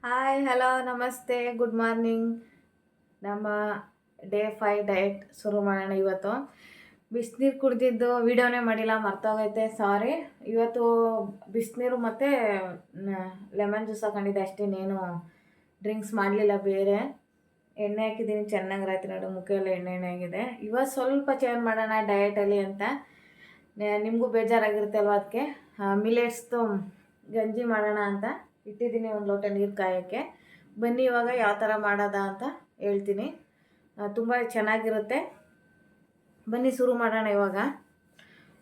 Hi hello ನಮಸ್ತೆ good morning. ನಮ್ಮ day 5 diet ಶುರು ಮಾಡೋಣ. ಇವತ್ತು ಬಿಸಿನೀರು ಕುಡ್ದಿದ್ದು ವೀಡಿಯೋನೇ ಮಾಡಿಲ್ಲ, ಮರ್ತೋಗೈತೆ, ಸಾರಿ. ಇವತ್ತು ಬಿಸಿನೀರು ಮತ್ತು ಲೆಮನ್ ಜ್ಯೂಸ್ ಹಾಕೊಂಡಿದ್ದೆ ಅಷ್ಟೇ, ನೇನು ಡ್ರಿಂಕ್ಸ್ ಮಾಡಲಿಲ್ಲ. ಬೇರೆ ಎಣ್ಣೆ ಹಾಕಿದ್ದೀನಿ, ಚೆನ್ನಾಗಿ ರಾತ್ರಿ ನೋಡಿ ಮುಖ ಎಲ್ಲ ಎಣ್ಣೆ ಎಣ್ಣೆ ಆಗಿದೆ. ಇವತ್ತು ಸ್ವಲ್ಪ ಚೇಂಜ್ ಮಾಡೋಣ ಡಯಟಲ್ಲಿ ಅಂತ. ನಿಮಗೂ ಬೇಜಾರಾಗಿರುತ್ತೆ ಅಲ್ವ, ಅದಕ್ಕೆ ಮಿಲೆಟ್ಸ್ದು ಗಂಜಿ ಮಾಡೋಣ ಅಂತ ಇಟ್ಟಿದ್ದೀನಿ. ಒಂದು ಲೋಟ ನೀರು ಕಾಯೋಕ್ಕೆ. ಬನ್ನಿ ಇವಾಗ ಯಾವ ಥರ ಮಾಡೋದ ಅಂತ ಹೇಳ್ತೀನಿ. ತುಂಬ ಚೆನ್ನಾಗಿರುತ್ತೆ. ಬನ್ನಿ ಶುರು ಮಾಡೋಣ ಇವಾಗ.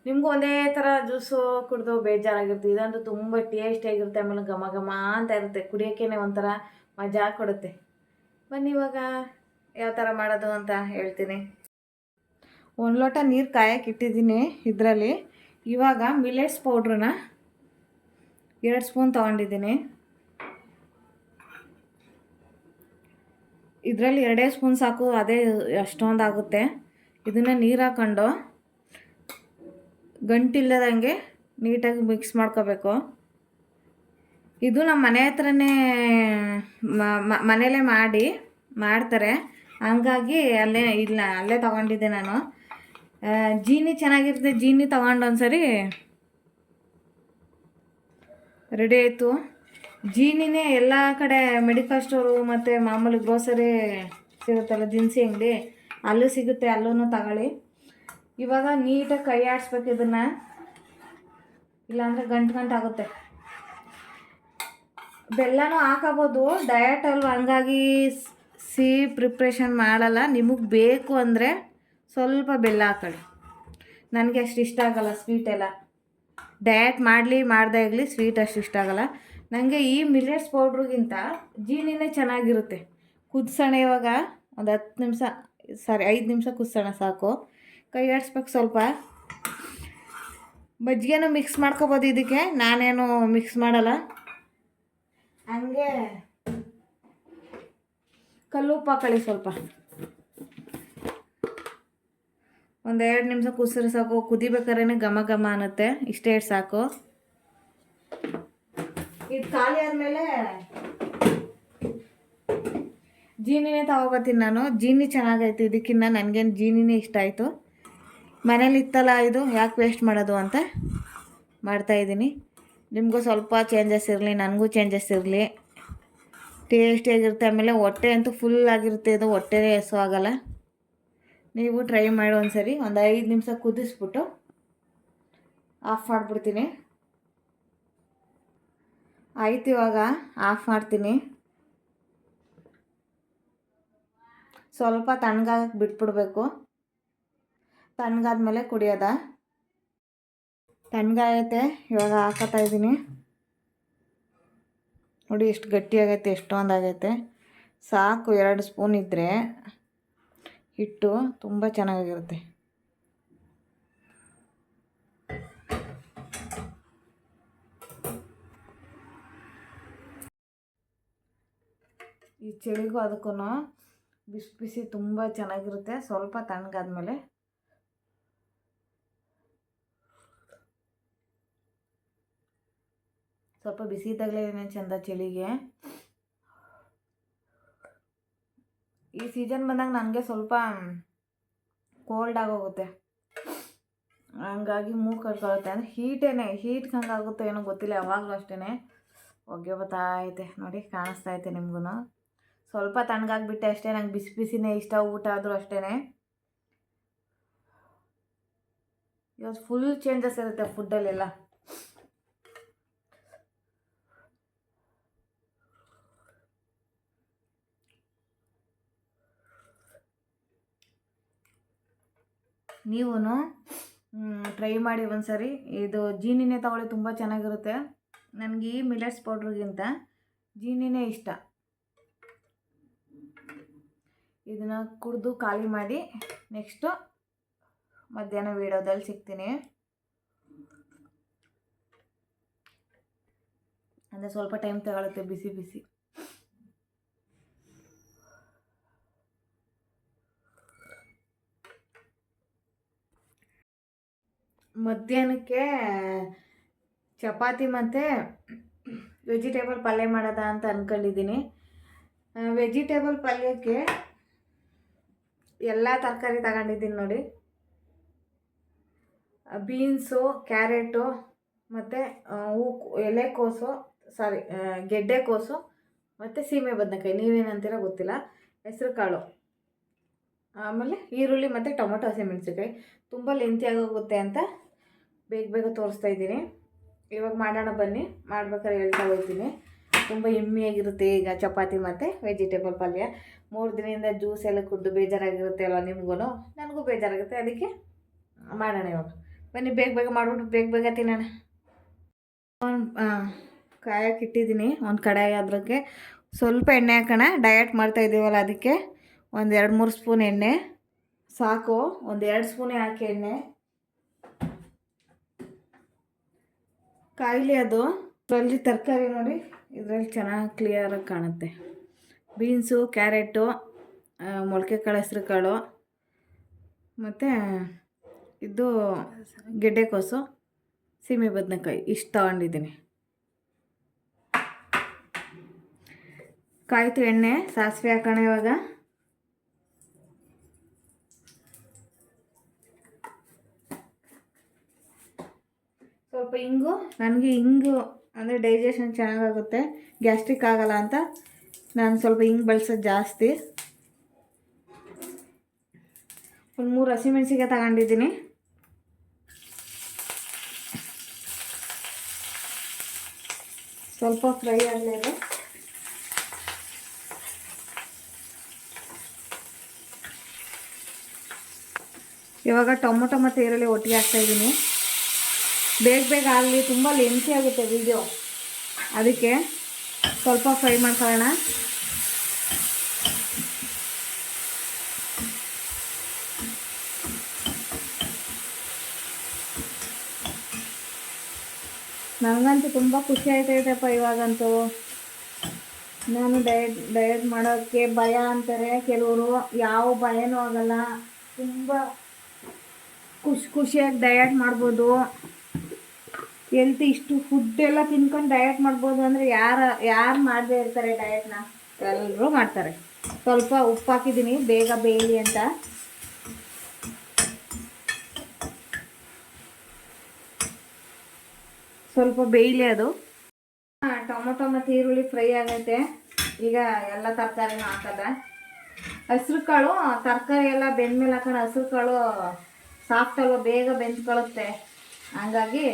ನಿಮಗೂ ಒಂದೇ ಥರ ಜ್ಯೂಸು ಕುಡಿದು ಬೇಜಾರಾಗಿರುತ್ತೆ, ಇದಂತೂ ತುಂಬ ಟೇಸ್ಟಿಯಾಗಿರುತ್ತೆ. ಆಮೇಲೆ ಘಮ ಘಮ ಅಂತ ಇರುತ್ತೆ, ಕುಡಿಯೋಕ್ಕೇ ಒಂಥರ ಮಜಾ ಕೊಡುತ್ತೆ. ಬನ್ನಿ ಇವಾಗ ಯಾವ ಥರ ಮಾಡೋದು ಅಂತ ಹೇಳ್ತೀನಿ. ಒಂದು ಲೋಟ ನೀರು ಕಾಯಕ್ಕೆ ಇಟ್ಟಿದ್ದೀನಿ. ಇದರಲ್ಲಿ ಇವಾಗ ಮಿಲೆಟ್ಸ್ ಪೌಡ್ರನ್ನ 2 ಸ್ಪೂನ್ ತೊಗೊಂಡಿದ್ದೀನಿ. ಇದರಲ್ಲಿ 2 ಸ್ಪೂನ್ ಸಾಕು, ಅದೇ ಅಷ್ಟೊಂದು ಆಗುತ್ತೆ. ಇದನ್ನು ನೀರು ಹಾಕ್ಕೊಂಡು ಗಂಟಿಲ್ಲದಂಗೆ ನೀಟಾಗಿ ಮಿಕ್ಸ್ ಮಾಡ್ಕೋಬೇಕು. ಇದು ನಮ್ಮ ಮನೆ ಹತ್ರನೇ ಮನೇಲೇ ಮಾಡ್ತಾರೆ, ಹಂಗಾಗಿ ಅಲ್ಲೇ ತೊಗೊಂಡಿದ್ದೆ ನಾನು. ಜೀನಿ ಚೆನ್ನಾಗಿರುತ್ತೆ, ಜೀನಿ ತೊಗೊಂಡು ಒಂದ್ಸರಿ ರೆಡಿ ಆಯಿತು. ಜೀನಿನೇ ಎಲ್ಲ ಕಡೆ ಮೆಡಿಕಲ್ ಸ್ಟೋರು ಮತ್ತು ಮಾಮೂಲಿ ಗ್ರೋಸರಿ ಸಿಗುತ್ತಲ್ಲ, ದಿನಸಿ ಅಂಗಡಿ, ಅಲ್ಲೂ ಸಿಗುತ್ತೆ, ಅಲ್ಲೂ ತಗೊಳ್ಳಿ. ಇವಾಗ ನೀಟಾಗಿ ಕೈ ಆಡಿಸ್ಬೇಕು ಇದನ್ನು, ಇಲ್ಲಾಂದರೆ ಗಂಟು ಆಗುತ್ತೆ. ಬೆಲ್ಲನೂ ಹಾಕೋಬೋದು, ಡಯಟ್ ಅಲ್ವ, ಹಂಗಾಗಿ ಸಿಹಿ ಪ್ರಿಪ್ರೇಷನ್ ಮಾಡಲ್ಲ. ನಿಮಗೆ ಬೇಕು ಅಂದರೆ ಸ್ವಲ್ಪ ಬೆಲ್ಲ ಹಾಕೊಳ್ಳಿ. ನನಗೆ ಅಷ್ಟು ಇಷ್ಟ ಆಗೋಲ್ಲ ಸ್ವೀಟ್ ಎಲ್ಲ. ಡಯಟ್ ಮಾಡದೇ ಆಗಲಿ ಸ್ವೀಟ್ ಅಷ್ಟು ಇಷ್ಟ ಆಗೋಲ್ಲ ನನಗೆ. ಈ ಮಿಲೆಟ್ಸ್ ಪೌಡ್ರಿಗಿಂತ ಜೀನಿನೇ ಚೆನ್ನಾಗಿರುತ್ತೆ. ಕುದಿಸೋಣ ಇವಾಗ ಒಂದು 10 ನಿಮಿಷ, 5 ನಿಮಿಷ ಕುದಿಸೋಣ ಸಾಕು. ಕೈ ಆಡಿಸ್ಬೇಕು ಸ್ವಲ್ಪ. ಮಜ್ಜಿಗೆನೂ ಮಿಕ್ಸ್ ಮಾಡ್ಕೊಬೋದು ಇದಕ್ಕೆ, ನಾನೇನು ಮಿಕ್ಸ್ ಮಾಡಲ್ಲ. ಹಂಗೆ ಕಲ್ಲುಪ್ಪು ಹಾಕೊಳ್ಳಿ ಸ್ವಲ್ಪ. ಒಂದು 2 ನಿಮಿಷ ಕುದಿಸಿದ್ರೆ ಸಾಕು. ಕುದಿಬೇಕಾದ್ರೆ ಘಮ ಘಮ ಅನ್ನುತ್ತೆ, ಇಷ್ಟೇ ಸಾಕು. ಇದು ಖಾಲಿ ಆದಮೇಲೆ ಜೀನಿನೇ ತಗೋಬತ್ತೀನಿ ನಾನು. ಜೀನಿ ಚೆನ್ನಾಗೈತೆ ಇದಕ್ಕಿಂತ, ನನಗೇನು ಜೀನಿನೇ ಇಷ್ಟ ಆಯಿತು. ಮನೇಲಿ ಇತ್ತಲ್ಲ ಇದು, ಯಾಕೆ ವೇಸ್ಟ್ ಮಾಡೋದು ಅಂತ ಮಾಡ್ತಾಯಿದ್ದೀನಿ. ನಿಮಗೂ ಸ್ವಲ್ಪ ಚೇಂಜಸ್ ಇರಲಿ, ನನಗೂ ಚೇಂಜಸ್ ಇರಲಿ. ಟೇಸ್ಟಿಯಾಗಿರುತ್ತೆ. ಆಮೇಲೆ ಹೊಟ್ಟೆ ಅಂತೂ ಫುಲ್ ಆಗಿರುತ್ತೆ, ಇದು ಹೊಟ್ಟೆನೇ ಹಸು ಆಗೋಲ್ಲ. ನೀವು ಟ್ರೈ ಮಾಡಿ ಒಂದ್ಸರಿ. ಒಂದು 5 ನಿಮಿಷ ಕುದಿಸ್ಬಿಟ್ಟು ಆಫ್ ಮಾಡಿಬಿಡ್ತೀನಿ. ಆಯ್ತು, ಇವಾಗ ಆಫ್ ಮಾಡ್ತೀನಿ. ಸ್ವಲ್ಪ ತಣ್ಣಗಾಗಕ್ಕೆ ಬಿಟ್ಬಿಡ್ಬೇಕು. ತಣ್ಣಗಾದ್ಮೇಲೆ ಕುಡಿಯೋದ. ತಣ್ಣಗಾಗೈತೆ, ಇವಾಗ ಹಾಕೋತಾ ಇದ್ದೀನಿ. ನೋಡಿ ಎಷ್ಟು ಗಟ್ಟಿಯಾಗೈತೆ, ಎಷ್ಟೊಂದಾಗೈತೆ. ಸಾಕು 2 ಸ್ಪೂನ್ ಇದ್ದರೆ ಹಿಟ್ಟು ತುಂಬ ಚೆನ್ನಾಗಿರುತ್ತೆ. ಈ ಚಳಿಗೂ ಅದಕ್ಕೂ ಬಿಸಿ ಬಿಸಿ ತುಂಬ ಚೆನ್ನಾಗಿರುತ್ತೆ. ಸ್ವಲ್ಪ ತಣ್ಣಗಾದ್ಮೇಲೆ ಸ್ವಲ್ಪ ಬಿಸಿ ಇದ್ದಾಗಲೇ ಏನೇನು ಚೆಂದ ಚಳಿಗೆ. ಈ ಸೀಸನ್ ಬಂದಾಗ ನನಗೆ ಸ್ವಲ್ಪ ಕೋಲ್ಡ್ ಆಗೋಗುತ್ತೆ, ಹಂಗಾಗಿ ಮೂಗು ಕಟ್ಕೊಳ್ಳುತ್ತೆ. ಅಂದರೆ ಹೀಟ್ಗೆ ಹಂಗಾಗುತ್ತೆ ಏನೋ ಗೊತ್ತಿಲ್ಲ, ಯಾವಾಗಲೂ ಅಷ್ಟೇ ಹೊಗೆ ಬರ್ತೈತೆ. ನೋಡಿ ಕಾಣಿಸ್ತಾ ಐತೆ ನಿಮಗೂ. ಸ್ವಲ್ಪ ತಣ್ಣಗಾಗ್ಬಿಟ್ಟೆ ಅಷ್ಟೇ. ನಂಗೆ ಬಿಸಿ ಬಿಸಿನೇ ಇಷ್ಟ, ಊಟ ಆದರೂ ಅಷ್ಟೇ. ಇವತ್ತು ಫುಲ್ ಚೇಂಜಸ್ ಇರುತ್ತೆ ಫುಡ್ಡಲ್ಲೆಲ್ಲ. ನೀವು ಟ್ರೈ ಮಾಡಿ ಒಂದ್ಸರಿ. ಇದು ಜೀನಿನೇ ತಗೊಳ್ಳಿ, ತುಂಬ ಚೆನ್ನಾಗಿರುತ್ತೆ. ನನಗೆ ಈ ಮಿಲೆಟ್ಸ್ ಪೌಡ್ರಿಗಿಂತ ಜೀನಿನೇ ಇಷ್ಟ. ಇದನ್ನು ಕುಡಿದು ಖಾಲಿ ಮಾಡಿ ನೆಕ್ಸ್ಟು ಮಧ್ಯಾಹ್ನ ವೀಡಿಯೋದಲ್ಲಿ ಸಿಗ್ತೀನಿ. ಅಂದರೆ ಸ್ವಲ್ಪ ಟೈಮ್ ತಗೊಳುತ್ತೆ ಬಿಸಿ ಬಿಸಿ. ಮಧ್ಯಾಹ್ನಕ್ಕೆ ಚಪಾತಿ ಮತ್ತು ವೆಜಿಟೇಬಲ್ ಪಲ್ಯ ಮಾಡೋದ ಅಂತ ಅಂದ್ಕೊಂಡಿದ್ದೀನಿ. ವೆಜಿಟೇಬಲ್ ಪಲ್ಯಕ್ಕೆ ಎಲ್ಲ ತರಕಾರಿ ತಗೊಂಡಿದ್ದೀನಿ ನೋಡಿ. ಬೀನ್ಸು, ಕ್ಯಾರೆಟು ಮತ್ತು ಎಲೆಕೋಸು, ಗೆಡ್ಡೆಕೋಸು ಮತ್ತು ಸೀಮೆ ಬದನೆಕಾಯಿ, ನೀವೇನಂತೀರ ಗೊತ್ತಿಲ್ಲ, ಹೆಸರು ಕಾಳು, ಆಮೇಲೆ ಈರುಳ್ಳಿ ಮತ್ತು ಟೊಮೊಟೊ, ಹಸಿಮೆಣಸಿನ್ಕಾಯಿ. ತುಂಬ ಲೆಂತಿಯಾಗೋಗುತ್ತೆ ಅಂತ ಬೇಗ ಬೇಗ ತೋರಿಸ್ತಾ ಇದ್ದೀನಿ. ಇವಾಗ ಮಾಡೋಣ ಬನ್ನಿ. ಮಾಡ್ಬೇಕಾದ್ರೆ ಹೇಳ್ತಾ ಹೋಗ್ತೀನಿ. ತುಂಬ ಯಮ್ಮಿಯಾಗಿರುತ್ತೆ. ಈಗ ಚಪಾತಿ ಮತ್ತು ವೆಜಿಟೇಬಲ್ ಪಲ್ಯ. 3 ದಿನದಿಂದ ಜ್ಯೂಸ್ ಎಲ್ಲ ಕುಡಿದು ಬೇಜಾರಾಗಿರುತ್ತೆ ಅಲ್ವ ನಿಮಗೂ, ನನಗೂ ಬೇಜಾರಾಗುತ್ತೆ. ಅದಕ್ಕೆ ಮಾಡೋಣ ಇವಾಗ ಬನ್ನಿ. ಬೇಗ ಬೇಗ ಮಾಡಿಬಿಟ್ಟು ಬೇಗ ಬೇಗ ತಿನ್ನೋಣ. ಕಾಯಕ್ಕೆ ಇಟ್ಟಿದ್ದೀನಿ ಒಂದು ಕಡಾಯಿ. ಅದ್ರಕ್ಕೆ ಸ್ವಲ್ಪ ಎಣ್ಣೆ ಹಾಕೋಣ. ಡಯಟ್ ಮಾಡ್ತಾಯಿದ್ದೀವಲ್ಲ ಅದಕ್ಕೆ ಒಂದು 2-3 ಸ್ಪೂನ್ ಎಣ್ಣೆ ಸಾಕು. ಒಂದು 2 ಸ್ಪೂನೇ ಹಾಕಿ ಎಣ್ಣೆ. ಕಾಯಿಲೆ ಅದು. ಇದರಲ್ಲಿ ತರಕಾರಿ ನೋಡಿ, ಇದರಲ್ಲಿ ಚೆನ್ನಾಗಿ ಕ್ಲಿಯರಾಗಿ ಕಾಣುತ್ತೆ. ಬೀನ್ಸು, ಕ್ಯಾರೆಟು, ಮೊಳಕೆ ಕಾಳು, ಹೆಸರು ಕಾಳು, ಮತ್ತು ಇದು ಗೆಡ್ಡೆಕೋಸು, ಸೀಮೆ ಬದನೆಕಾಯಿ ಇಷ್ಟು ತಗೊಂಡಿದ್ದೀನಿ. ಕಾಯ್ತು ಎಣ್ಣೆ. ಸಾಸಿವೆ ಹಾಕೋಣ ಇವಾಗ. ಸ್ವಲ್ಪ ಇಂಗು. ನನಗೆ ಇಂಗು ಅಂದರೆ ಡೈಜೆಷನ್ ಚೆನ್ನಾಗಾಗುತ್ತೆ, ಗ್ಯಾಸ್ಟ್ರಿಕ್ ಆಗಲ್ಲ ಅಂತ ನಾನು ಸ್ವಲ್ಪ ಇಂಗು ಬಳಸೋದು ಜಾಸ್ತಿ. ಒಂದು 3 ಹಸಿಮೆಣಸಿನ್ಕಾಯಿ ತಗೊಂಡಿದ್ದೀನಿ. ಸ್ವಲ್ಪ ಫ್ರೈ ಆಗಲಿದೆ. ಇವಾಗ ಟೊಮೊಟೊ ಮತ್ತು ಈರುಳ್ಳಿ ಒಟ್ಟಿಗೆ ಹಾಕ್ತಾಯಿದ್ದೀನಿ. ಬೇಗ ಬೇಗ ಆಗಲಿ, ತುಂಬ ಲೆಂತಿ ಆಗುತ್ತೆ ವಿಡಿಯೋ, ಅದಕ್ಕೆ ಸ್ವಲ್ಪ ಫ್ರೈ ಮಾಡ್ಕೊಳ್ಳೋಣ. ನನಗಂತೂ ತುಂಬ ಖುಷಿ ಆಯ್ತೈತಪ್ಪ ಇವಾಗಂತೂ. ನಾನು ಡಯಟ್ ಮಾಡೋಕ್ಕೆ ಭಯ ಅಂತಾರೆ ಕೆಲವರು. ಯಾವ ಭಯನೂ ಆಗಲ್ಲ. ತುಂಬ ಖುಷಿಯಾಗಿ ಡಯಟ್ ಮಾಡ್ಬೋದು. ಇಷ್ಟು ಫುಡ್ ಎಲ್ಲ ತಿನ್ಕೊಂಡು ಡಯಟ್ ಮಾಡ್ಬೋದು ಅಂದರೆ ಯಾರು ಮಾಡದೇ ಇರ್ತಾರೆ ಡಯಟ್ನ? ಎಲ್ಲರೂ ಮಾಡ್ತಾರೆ. ಸ್ವಲ್ಪ ಉಪ್ಪು ಹಾಕಿದ್ದೀನಿ ಬೇಗ ಬೇಯಲಿ ಅಂತ. ಸ್ವಲ್ಪ ಬೇಯಲಿ ಅದು. ಟೊಮೊಟೊ ಮತ್ತು ಈರುಳ್ಳಿ ಫ್ರೈ ಆಗೈತೆ. ಈಗ ಎಲ್ಲ ತರಕಾರಿನೂ ಹಾಕದ. ಹಸ್ರು ಕಾಳು ತರಕಾರಿ ಎಲ್ಲ ಬೆಂದ್ಮೇಲೆ ಹಾಕೋಣ. ಹಸ್ರು ಕಾಳು ಸಾಫ್ಟ್ ಅಲ್ವ, ಬೇಗ ಬೆಂದ್ಕೊಳ್ಳುತ್ತೆ. ಹಂಗಾಗಿ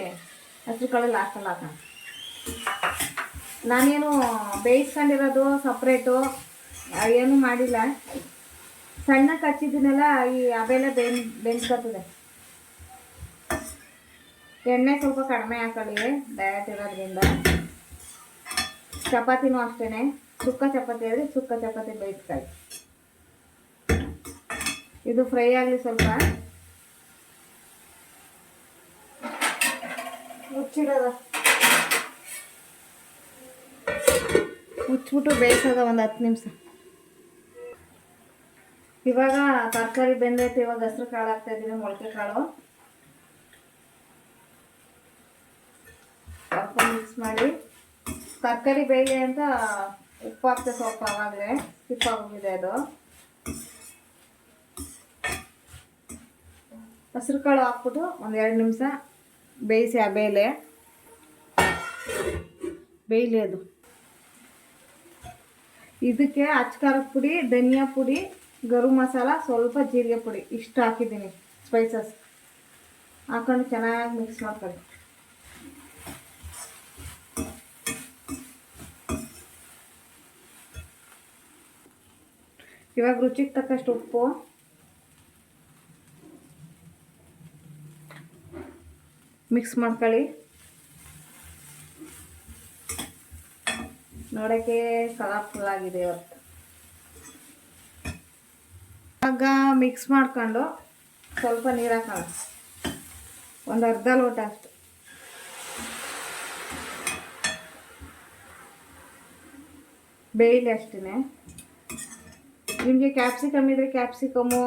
ಹಸ್ರು ಕಾಳು ಲಾಸ್ಟಲ್ಲಿ ಹಾಕೋಣ. ನಾನೇನು ಬೇಯಿಸ್ಕೊಂಡಿರೋದು ಸಪ್ರೇಟು ಏನೂ ಮಾಡಿಲ್ಲ. ಸಣ್ಣಕ್ಕೆ ಹಚ್ಚಿದ್ದೀನಲ್ಲ, ಈ ಅವೆಲ್ಲ ಬೆಂದ್ಕೊತದೆ. ಎಣ್ಣೆ ಸ್ವಲ್ಪ ಕಡಿಮೆ ಹಾಕೊಳ್ಳಿ ಡಯಟ್ ಇರೋದ್ರಿಂದ. ಚಪಾತಿನೂ ಅಷ್ಟೇ. ಸುಕ್ಕ ಚಪಾತಿ ಆದರೆ ಸುಕ್ಕ ಚಪಾತಿ ಬೇಯಿಸ್ಕೊಳ್ಳಿ. ಇದು ಫ್ರೈ ಆಗಲಿ ಸ್ವಲ್ಪ. ಮುಚ್ಚಿಬಿಟ್ಟು ಬೇಯಿಸೋದ ಒಂದು 10 ನಿಮಿಷ. ಇವಾಗ ತರಕಾರಿ ಬೆಂದೈತೆ. ಇವಾಗ ಹಸ್ರು ಕಾಳು ಹಾಕ್ತಾಯಿದ್ದೀನಿ, ಮೊಳಕೆ ಕಾಳು. ಸ್ವಲ್ಪ ಮಿಕ್ಸ್ ಮಾಡಿ. ತರಕಾರಿ ಬೇಯಲಿ ಅಂತ ಉಪ್ಪು ಹಾಕ್ತೆ ಸ್ವಲ್ಪ. ಆವಾಗಲೇ ಸ್ಕಿಪ್ ಆಗೋಗಿದೆ ಅದು. ಹಸ್ರು ಕಾಳು ಹಾಕ್ಬಿಟ್ಟು ಒಂದು 2 ನಿಮಿಷ ಬೇಯಿಸಿ. ಆ ಬೇಯಲಿ ಅದು. ಇದಕ್ಕೆ ಅಚ್ಕಾರದ ಪುಡಿ, ಧನಿಯಾ ಪುಡಿ, ಗರಂ ಮಸಾಲ, ಸ್ವಲ್ಪ ಜೀರಿಗೆ ಪುಡಿ ಇಷ್ಟು ಹಾಕಿದ್ದೀನಿ. ಸ್ಪೈಸಸ್ ಹಾಕೊಂಡು ಚೆನ್ನಾಗಿ ಮಿಕ್ಸ್ ಮಾಡ್ಕೊಳ್ಳಿ. ಇವಾಗ ರುಚಿಗೆ ತಕ್ಕಷ್ಟು ಉಪ್ಪು, ಮಿಕ್ಸ್ ಮಾಡ್ಕೊಳ್ಳಿ. ನೋಡೋಕ್ಕೆ ಕಲರ್ಫುಲ್ ಆಗಿದೆ ಇವತ್ತು. ಇವಾಗ ಮಿಕ್ಸ್ ಮಾಡ್ಕೊಂಡು ಸ್ವಲ್ಪ ನೀರು ಹಾಕೋಣ. ಒಂದು ಅರ್ಧ ಲೋಟ ಅಷ್ಟು. ಬೇಯಲಿ ಅಷ್ಟೇ. ನಿಮಗೆ ಕ್ಯಾಪ್ಸಿಕಮ್ ಇದ್ದರೆ ಕ್ಯಾಪ್ಸಿಕಮ್ಮು,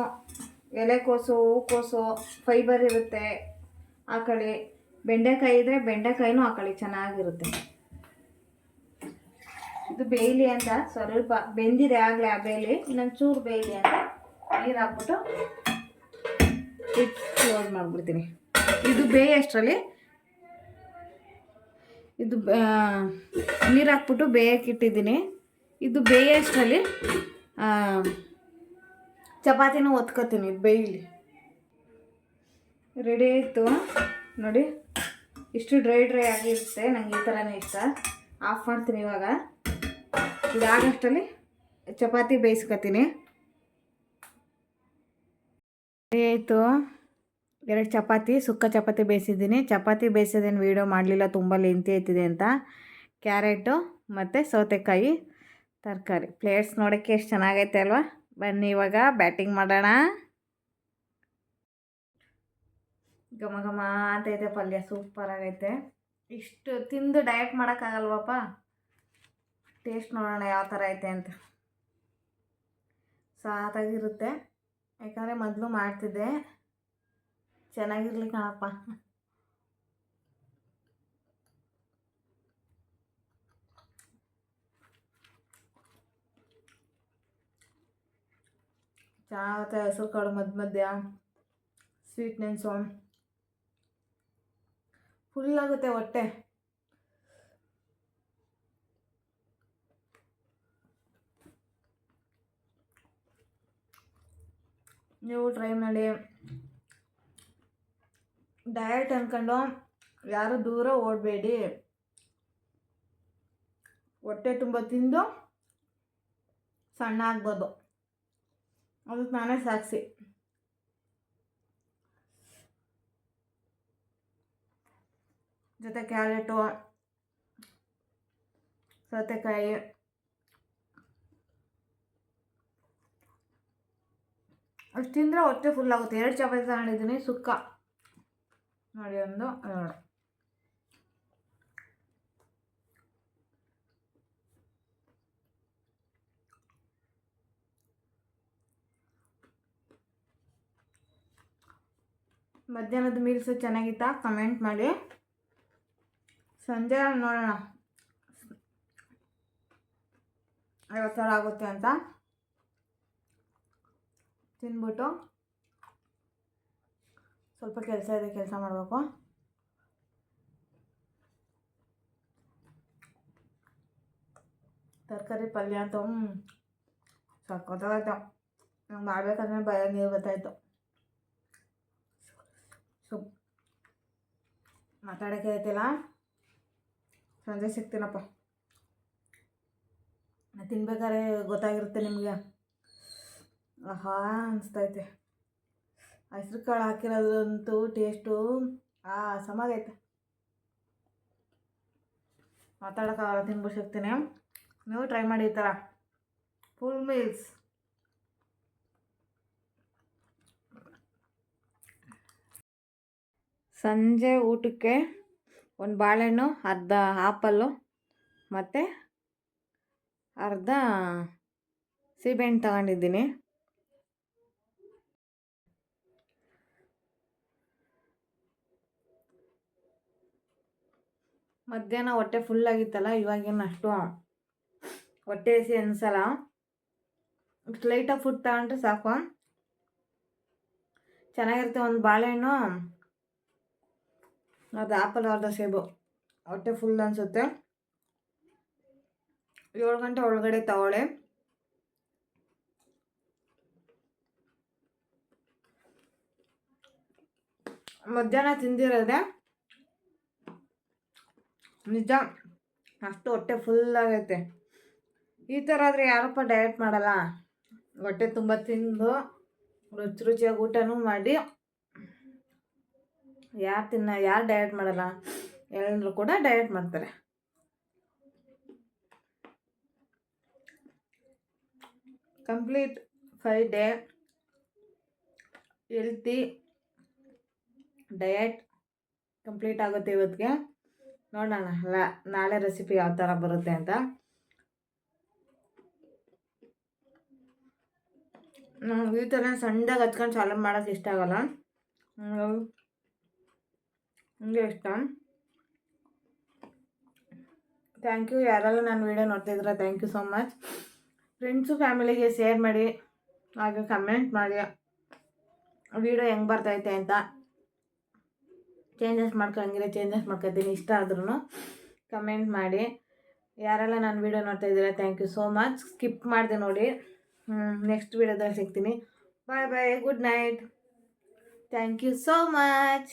ಎಲೆಕೋಸು, ಹೂಕೋಸು ಫೈಬರ್ ಇರುತ್ತೆ, ಹಾಕೊಳ್ಳಿ. ಬೆಂಡೆಕಾಯಿ ಇದ್ದರೆ ಬೆಂಡೆಕಾಯಿನೂ ಹಾಕೊಳ್ಳಿ, ಚೆನ್ನಾಗಿರುತ್ತೆ. ಬೇಯಲಿ ಅಂತ ಸ್ವಲ್ಪ ಬೆಂದಿದೆ ಆಗಲೇ ಆ ಬೇಲಿ, ಇನ್ನೊಂದು ಚೂರು ಬೇಯಲಿ ಅಂತ ನೀರು ಹಾಕ್ಬಿಟ್ಟು ಕ್ಲೋಸ್ ಮಾಡಿಬಿಡ್ತೀನಿ. ಇದು ಬೇಯೋಷ್ಟರಲ್ಲಿ ಇದು ನೀರು ಹಾಕ್ಬಿಟ್ಟು ಬೇಯಕ್ಕಿಟ್ಟಿದ್ದೀನಿ. ಇದು ಬೇಯೋಷ್ಟರಲ್ಲಿ ಚಪಾತಿನೂ ಒತ್ಕೋತೀನಿ. ಇದು ಬೇಯಲಿ. ರೆಡಿ ಆಯಿತು ನೋಡಿ. ಇಷ್ಟು ಡ್ರೈ ಆಗಿರುತ್ತೆ. ನನಗೆ ಈ ಥರನೇ ಇಷ್ಟ. ಆಫ್ ಮಾಡ್ತೀನಿ ಇವಾಗ. ಇದಾಗಷ್ಟರಲ್ಲಿ ಚಪಾತಿ ಬೇಯಿಸ್ಕೊತೀನಿ. ರೆಡಿ ಆಯಿತು. 2 ಚಪಾತಿ, ಸುಕ್ಕ ಚಪಾತಿ ಬೇಯಿಸಿದ್ದೀನಿ. ಚಪಾತಿ ಬೇಯಿಸೋದೇನು ವೀಡಿಯೋ ಮಾಡಲಿಲ್ಲ, ತುಂಬ ಲೆಂತಿ ಆಯ್ತಿದೆ ಅಂತ. ಕ್ಯಾರೆಟು ಮತ್ತು ಸೌತೆಕಾಯಿ ತರಕಾರಿ. ಪ್ಲೇಟ್ಸ್ ನೋಡೋಕ್ಕೆ ಎಷ್ಟು ಚೆನ್ನಾಗೈತೆ ಅಲ್ವಾ? ಬನ್ನಿ ಇವಾಗ ಬ್ಯಾಟಿಂಗ್ ಮಾಡೋಣ. ಘಮ ಘಮ ಅಂತೈತೆ ಪಲ್ಯ, ಸೂಪರಾಗೈತೆ. ಇಷ್ಟು ತಿಂದು ಡಯಟ್ ಮಾಡೋಕ್ಕಾಗಲ್ವಪ್ಪ. ಟೇಸ್ಟ್ ನೋಡೋಣ ಯಾವ ಥರ ಐತೆ ಅಂತ. ಸಾಕಾಗಿರುತ್ತೆ. ಯಾಕಂದರೆ ಮೊದಲು ಮಾಡ್ತಿದ್ದೆ, ಚೆನ್ನಾಗಿರ್ಲಿ ಕಣಪ್ಪ. ಚೆನ್ನಾಗುತ್ತೆ. ಹೆಸರು ಕಾಳು ಮಧ್ಯ ಸ್ವೀಟ್ನೆಸ್ಸು ಫುಲ್ಲಾಗುತ್ತೆ ಹೊಟ್ಟೆ. ನೀವು ಟ್ರೈ ಮಾಡಿ. ಡಯಟ್ ಅಂದ್ಕೊಂಡು ಯಾರು ದೂರ ಓಡಬೇಡಿ. ಹೊಟ್ಟೆ ತುಂಬ ತಿಂದು ಸಣ್ಣ ಆಗ್ಬೋದು. ಅದಕ್ಕೆ ನಾನೇ ಸಾಕ್ಷಿ. ಜೊತೆ ಕ್ಯಾರೆಟು, ಸೌತೆಕಾಯಿ, ಅಷ್ಟು ತಿಂದರೆ ಹೊಟ್ಟೆ ಫುಲ್ ಆಗುತ್ತೆ. 2 ಚಪಾತಿ ತಗೊಂಡಿದ್ದೀನಿ. ಸುಕ್ಕ ನೋಡಿ, 1 2. ಮಧ್ಯಾಹ್ನದ ಮೀಲ್ಸ್ ಚೆನ್ನಾಗಿತ್ತಾ? ಕಮೆಂಟ್ ಮಾಡಿ. ಸಂಜೆ ನೋಡೋಣ ಯಾವ ಥರ ಆಗುತ್ತೆ ಅಂತ. ತಿಂದ್ಬಿಟ್ಟು ಸ್ವಲ್ಪ ಕೆಲಸ ಇದೆ, ಕೆಲಸ ಮಾಡಬೇಕು. ತರಕಾರಿ ಪಲ್ಯ ಅಂತ ಸಕ್ಕತ್ತಾಯ್ತು. ನಂಗೆ ಮಾಡ್ಬೇಕಂದ್ರೆ ಭಯ ನೀರು ಬರ್ತಾಯಿತ್ತು. ಮಾತಾಡೋಕ್ಕೆ ಆಯ್ತಿಲ್ಲ. ಸಂಜೆ ಸಿಗ್ತೀನಪ್ಪ. ತಿನ್ಬೇಕಾದ್ರೆ ಗೊತ್ತಾಗಿರುತ್ತೆ ನಿಮಗೆ. ಆಹಾ ಅನಿಸ್ತೈತೆ. ಹೆಸ್ರು ಕಾಳು ಹಾಕಿರೋದಂತೂ ಟೇಸ್ಟು ಸಮಾಗೈತೆ. ಮಾತಾಡೋಕ್ಕಾಗಲ್ಲ, ತಿನ್ಬಿಟ್ಟು ಸಿಗ್ತೀನಿ. ನೀವು ಟ್ರೈ ಮಾಡಿ ಈ ಥರ ಫುಲ್ ಮೀಲ್ಸ್. ಸಂಜೆ ಊಟಕ್ಕೆ 1 ಬಾಳೆಹಣ್ಣು, ಅರ್ಧ ಆಪಲ್ಲು ಮತ್ತು ಅರ್ಧ ಸೀಬೆಹಣ್ಣು ತಗೊಂಡಿದ್ದೀನಿ. ಮಧ್ಯಾಹ್ನ ಹೊಟ್ಟೆ ಫುಲ್ಲಾಗಿತ್ತಲ್ಲ, ಇವಾಗೇನು ಅಷ್ಟು ಹೊಟ್ಟೆ ಹಸಿ ಅನಿಸಲ್ಲ. ಇಷ್ಟು ಲೈಟಾಗಿ ಫುಡ್ ತಗೊಂಡ್ರೆ ಸಾಕು, ಚೆನ್ನಾಗಿರುತ್ತೆ. 1 ಬಾಳೆಹಣ್ಣು, ಅದು ಆಪಲ್, ಅರ್ಧ ಸೇಬು. ಹೊಟ್ಟೆ ಫುಲ್ ಅನಿಸುತ್ತೆ. 7 ಗಂಟೆ ಒಳಗಡೆ ತಗೊಳ್ಳಿ. ಮಧ್ಯಾಹ್ನ ತಿಂದಿರೋದೆ ನಿಜ ಅಷ್ಟು ಹೊಟ್ಟೆ ಫುಲ್ಲಾಗೈತೆ. ಈ ಥರ ಆದರೆ ಯಾರಪ್ಪ ಡಯಟ್ ಮಾಡಲ್ಲ? ಹೊಟ್ಟೆ ತುಂಬ ತಿಂದು ರುಚಿ ರುಚಿಯಾಗಿ ಊಟನೂ ಮಾಡಿ ಯಾರು ಡಯಟ್ ಮಾಡಲ್ಲ? ಎಲ್ಲರೂ ಕೂಡ ಡಯಟ್ ಮಾಡ್ತಾರೆ. Complete 5 day healthy diet complete ಆಗುತ್ತೆ ಇವತ್ತಿಗೆ. ನೋಡೋಣ ನಾಳೆ ರೆಸಿಪಿ ಯಾವ ಥರ ಬರುತ್ತೆ ಅಂತ. ಈ ಥರ ಸಣ್ಣದಾಗಿ ಹಚ್ಕೊಂಡು ಚಾಲೂ ಮಾಡೋಕ್ಕೆ ಇಷ್ಟ ಆಗಲ್ಲ. ಹಂಗೆ ಇಷ್ಟ. Thank you. ಯಾರೆಲ್ಲ ನನ್ನ ವೀಡಿಯೋ ನೋಡ್ತಿದ್ರೆ thank you so much. Friends ಫ್ಯಾಮಿಲಿಗೆ ಶೇರ್ ಮಾಡಿ, ಹಾಗೆ ಕಮೆಂಟ್ ಮಾಡಿ ವೀಡಿಯೋ ಹೆಂಗೆ ಬರ್ತೈತೆ ಅಂತ. ಚೇಂಜಸ್ ಮಾಡ್ಕೊತೀನಿ. ಇಷ್ಟ ಆದ್ರೂ ಕಮೆಂಟ್ ಮಾಡಿ. ಯಾರೆಲ್ಲ ನನ್ನ ವೀಡಿಯೋ ನೋಡ್ತಾ ಇದ್ದೀರಾ ಥ್ಯಾಂಕ್ ಯು ಸೋ ಮಚ್. ಸ್ಕಿಪ್ ಮಾಡಿದೆ ನೋಡಿ. ನೆಕ್ಸ್ಟ್ ವೀಡಿಯೋದಲ್ಲಿ ಸಿಗ್ತೀನಿ. Bye bye, good night. Thank you so much.